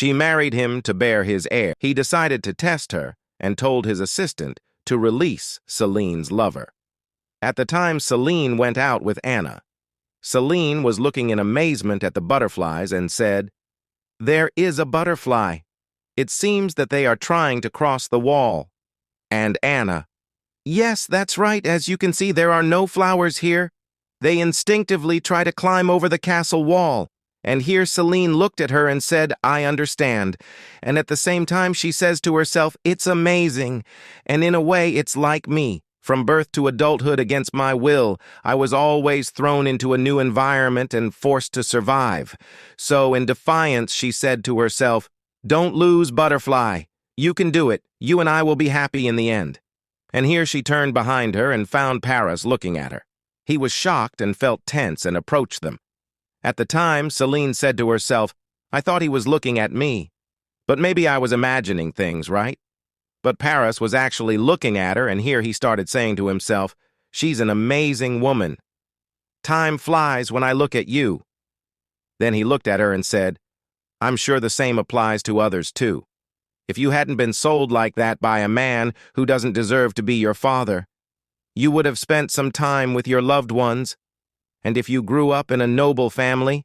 She married him to bear his heir. He decided to test her and told his assistant to release Celine's lover. At the time, Celine went out with Anna. Celine was looking in amazement at the butterflies and said, "There is a butterfly. It seems that they are trying to cross the wall." And Anna, "Yes, that's right. As you can see, there are no flowers here. They instinctively try to climb over the castle wall." And here Celine looked at her and said, "I understand." And at the same time, she says to herself, "It's amazing. And in a way, it's like me. From birth to adulthood against my will, I was always thrown into a new environment and forced to survive." So, in defiance, she said to herself, "Don't lose, butterfly. You can do it. You and I will be happy in the end." And here she turned behind her and found Paris looking at her. He was shocked and felt tense and approached them. At the time, Celine said to herself, "I thought he was looking at me. But maybe I was imagining things, right?" But Paris was actually looking at her, and here he started saying to himself, "She's an amazing woman. Time flies when I look at you." Then he looked at her and said, "I'm sure the same applies to others too. If you hadn't been sold like that by a man who doesn't deserve to be your father, you would have spent some time with your loved ones. And if you grew up in a noble family,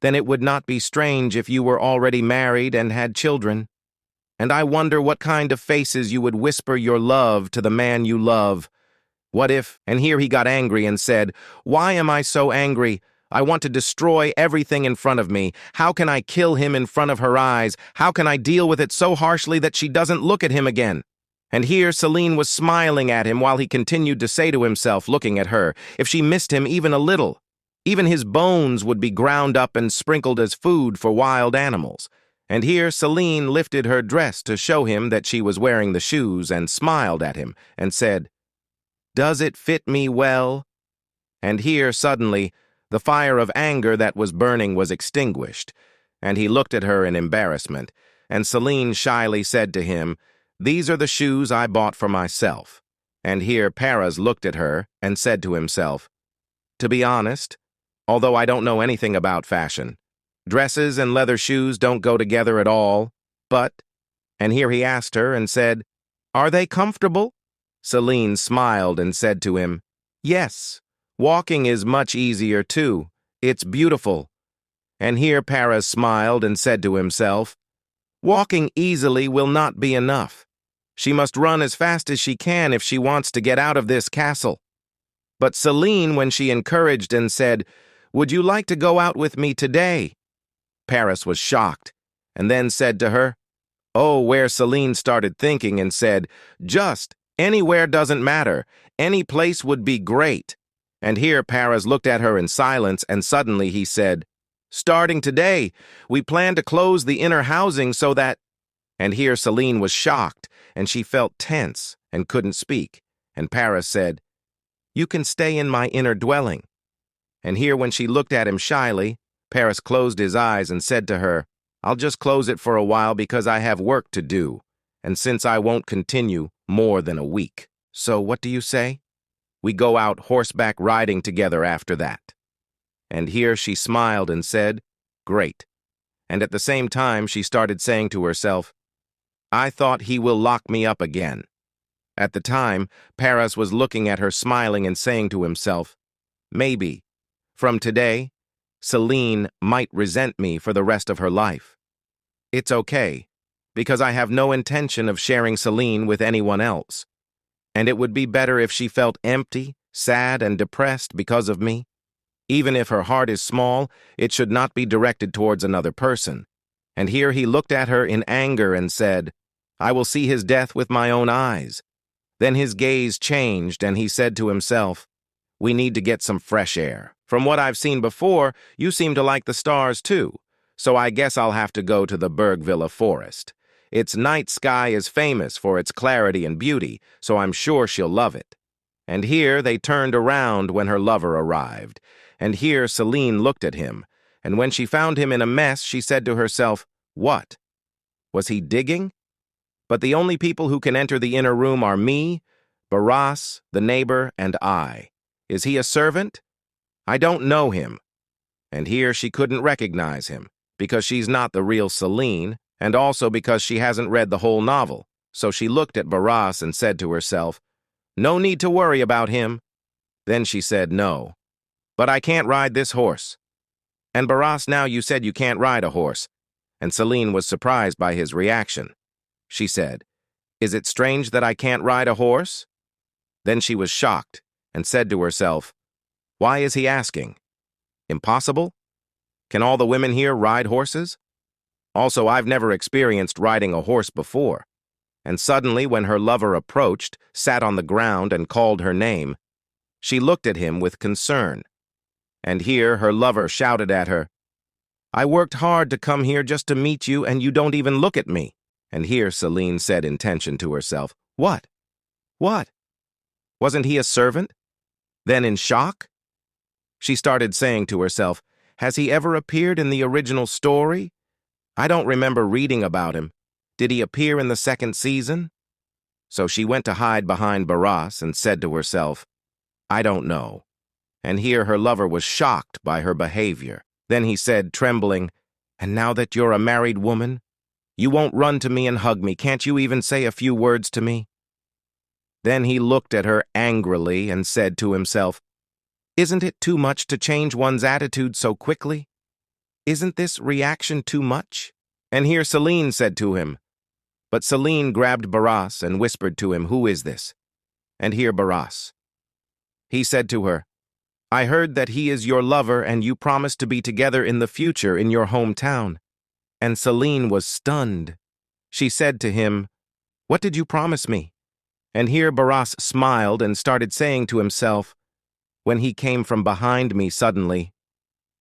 then it would not be strange if you were already married and had children. And I wonder what kind of faces you would whisper your love to the man you love. What if," and here he got angry and said, "Why am I so angry? I want to destroy everything in front of me. How can I kill him in front of her eyes? How can I deal with it so harshly that she doesn't look at him again?" And here Celine was smiling at him while he continued to say to himself, looking at her, if she missed him even a little, even his bones would be ground up and sprinkled as food for wild animals. And here Celine lifted her dress to show him that she was wearing the shoes and smiled at him and said, "Does it fit me well?" And here suddenly the fire of anger that was burning was extinguished, and he looked at her in embarrassment, and Celine shyly said to him, "These are the shoes I bought for myself." And here Paris looked at her and said to himself, "To be honest, although I don't know anything about fashion, dresses and leather shoes don't go together at all, but," and here he asked her and said, "Are they comfortable?" Celine smiled and said to him, "Yes, walking is much easier too. It's beautiful." And here Paris smiled and said to himself, "Walking easily will not be enough. She must run as fast as she can if she wants to get out of this castle." But Celine, when she encouraged and said, "Would you like to go out with me today?" Paris was shocked, and then said to her, "Oh," where Celine started thinking and said, "Just anywhere doesn't matter. Any place would be great." And here Paris looked at her in silence, and suddenly he said, "Starting today, we plan to close the inner housing so that—" And here Celine was shocked, and she felt tense and couldn't speak. And Paris said, "You can stay in my inner dwelling." And here when she looked at him shyly, Paris closed his eyes and said to her, "I'll just close it for a while because I have work to do, and since I won't continue more than a week. So what do you say? We go out horseback riding together after that." And here she smiled and said, "Great." And at the same time she started saying to herself, "I thought he will lock me up again." At the time, Paris was looking at her smiling and saying to himself, "Maybe, from today, Celine might resent me for the rest of her life. It's okay, because I have no intention of sharing Celine with anyone else. And it would be better if she felt empty, sad, and depressed because of me. Even if her heart is small, it should not be directed towards another person." And here he looked at her in anger and said, "I will see his death with my own eyes." Then his gaze changed, and he said to himself, "We need to get some fresh air. From what I've seen before, you seem to like the stars too, so I guess I'll have to go to the Bergvilla forest. Its night sky is famous for its clarity and beauty, so I'm sure she'll love it." And here they turned around when her lover arrived, and here Celine looked at him, and when she found him in a mess, she said to herself, "What? Was he digging? But the only people who can enter the inner room are me, Barras, the neighbor, and I. Is he a servant? I don't know him." And here she couldn't recognize him, because she's not the real Celine, and also because she hasn't read the whole novel. So she looked at Barras and said to herself, "No need to worry about him." Then she said, "No, but I can't ride this horse." "And Barras, now you said you can't ride a horse." And Celine was surprised by his reaction. She said, "Is it strange that I can't ride a horse?" Then she was shocked and said to herself, "Why is he asking? Impossible? Can all the women here ride horses? Also, I've never experienced riding a horse before." And suddenly, when her lover approached, sat on the ground, and called her name, she looked at him with concern. And here her lover shouted at her, "I worked hard to come here just to meet you, and you don't even look at me." And here Celine said in tension to herself, "What? What? Wasn't he a servant?" Then in shock, she started saying to herself, "Has he ever appeared in the original story? I don't remember reading about him. Did he appear in the second season?" So she went to hide behind Barras and said to herself, "I don't know." And here her lover was shocked by her behavior. Then he said, trembling, "And now that you're a married woman, you won't run to me and hug me. Can't you even say a few words to me?" Then he looked at her angrily and said to himself, "Isn't it too much to change one's attitude so quickly? Isn't this reaction too much?" And here Celine said to him, but Celine grabbed Barras and whispered to him, "Who is this?" And here Barras. He said to her, "I heard that he is your lover and you promised to be together in the future in your hometown." And Celine was stunned. She said to him, "What did you promise me?" And here Barras smiled and started saying to himself, "When he came from behind me suddenly,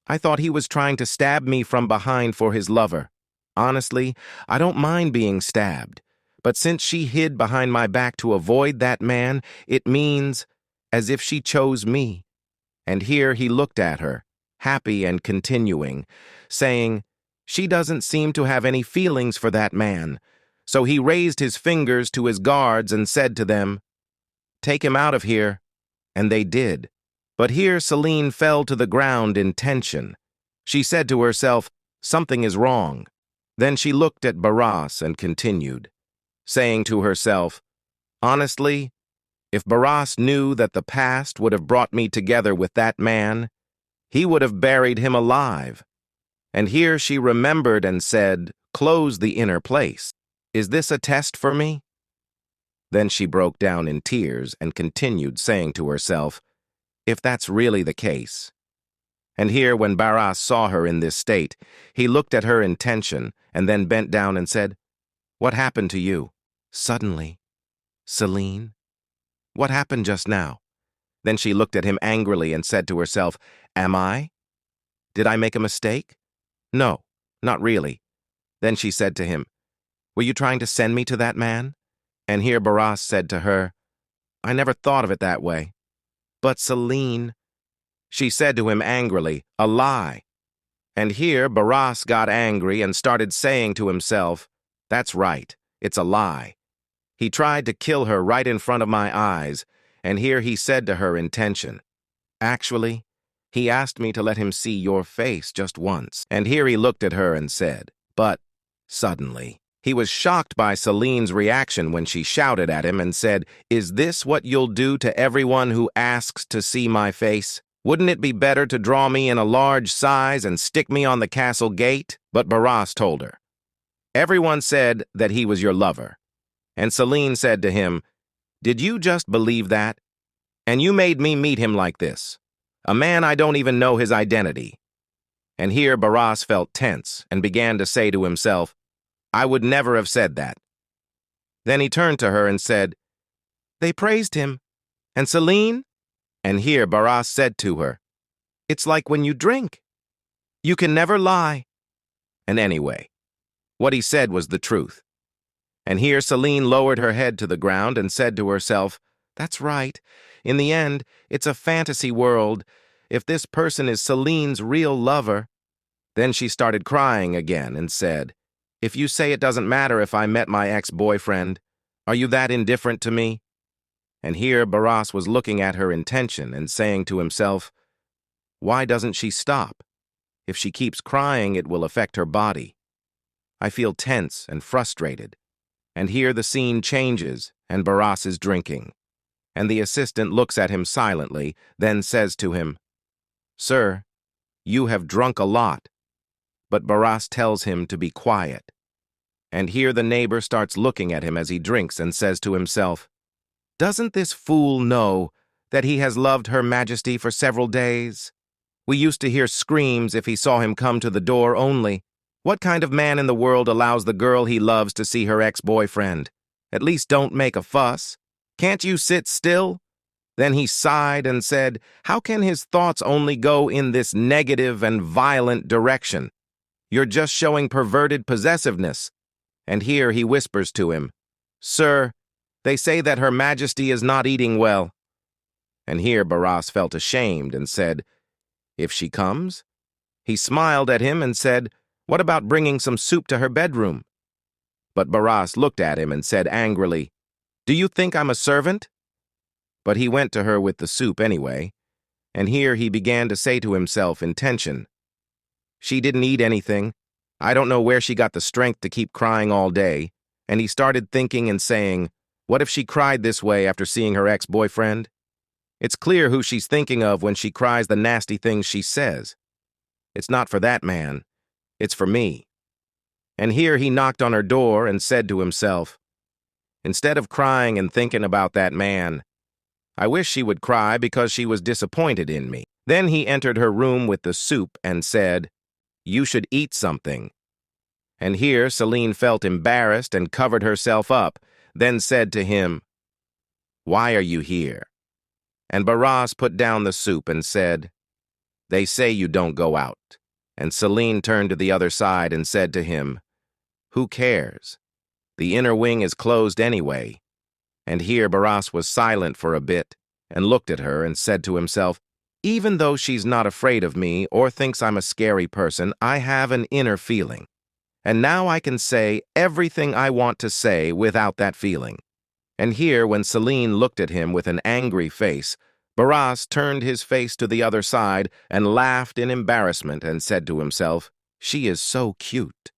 I thought he was trying to stab me from behind for his lover. Honestly, I don't mind being stabbed, but since she hid behind my back to avoid that man, it means as if she chose me." And here he looked at her, happy and continuing, saying, "She doesn't seem to have any feelings for that man." So he raised his fingers to his guards and said to them, "Take him out of here." And they did. But here Celine fell to the ground in tension. She said to herself, "Something is wrong." Then she looked at Barras and continued, saying to herself, "Honestly, if Barras knew that the past would have brought me together with that man, he would have buried him alive." And here she remembered and said, "Close the inner place. Is this a test for me?" Then she broke down in tears and continued saying to herself, "If that's really the case." And here, when Barras saw her in this state, he looked at her in tension and then bent down and said, "What happened to you?" Suddenly, "Celine? What happened just now?" Then she looked at him angrily and said to herself, "Am I? Did I make a mistake?" "No, not really." Then she said to him, "Were you trying to send me to that man?" And here Barras said to her, "I never thought of it that way." "But Celine," she said to him angrily, "a lie." And here Barras got angry and started saying to himself, "That's right, it's a lie. He tried to kill her right in front of my eyes." And here he said to her in tension, "Actually, he asked me to let him see your face just once." And here he looked at her and said, but suddenly, he was shocked by Celine's reaction when she shouted at him and said, "Is this what you'll do to everyone who asks to see my face? Wouldn't it be better to draw me in a large size and stick me on the castle gate?" But Barras told her, "Everyone said that he was your lover." And Celine said to him, "Did you just believe that? And you made me meet him like this, a man I don't even know his identity." And here Barras felt tense and began to say to himself, "I would never have said that." Then he turned to her and said, "They praised him. And Celine?" And here Barras said to her, "It's like when you drink. You can never lie." And anyway, what he said was the truth. And here Celine lowered her head to the ground and said to herself, "That's right. In the end, it's a fantasy world. If this person is Celine's real lover." Then she started crying again and said, "If you say it doesn't matter if I met my ex-boyfriend, are you that indifferent to me?" And here Barras was looking at her in tension and saying to himself, "Why doesn't she stop? If she keeps crying, it will affect her body. I feel tense and frustrated. And here the scene changes, and Barras is drinking. And the assistant looks at him silently, then says to him, "Sir, you have drunk a lot." But Barras tells him to be quiet. And here the neighbor starts looking at him as he drinks and says to himself, "Doesn't this fool know that he has loved Her Majesty for several days? We used to hear screams if he saw him come to the door only. What kind of man in the world allows the girl he loves to see her ex-boyfriend? At least don't make a fuss. Can't you sit still?" Then he sighed and said, how can his thoughts only go in this negative and violent direction? You're just showing perverted possessiveness. And here he whispers to him, "Sir, they say that Her Majesty is not eating well." And here Barras felt ashamed and said, "If she comes?" He smiled at him and said, "What about bringing some soup to her bedroom?" But Barras looked at him and said angrily, "Do you think I'm a servant?" But he went to her with the soup anyway, and here he began to say to himself in tension, "She didn't eat anything. I don't know where she got the strength to keep crying all day." And he started thinking and saying, what if she cried this way after seeing her ex-boyfriend? It's clear who she's thinking of when she cries the nasty things she says. It's not for that man. It's for me. And here he knocked on her door and said to himself, instead of crying and thinking about that man, I wish she would cry because she was disappointed in me. Then he entered her room with the soup and said, "You should eat something." And here Celine felt embarrassed and covered herself up, then said to him, "Why are you here?" And Barras put down the soup and said, "They say you don't go out." And Celine turned to the other side and said to him, "Who cares? The inner wing is closed anyway." And here Barras was silent for a bit and looked at her and said to himself, even though she's not afraid of me or thinks I'm a scary person, I have an inner feeling. And now I can say everything I want to say without that feeling. And here, when Celine looked at him with an angry face, Barras turned his face to the other side and laughed in embarrassment and said to himself, "She is so cute."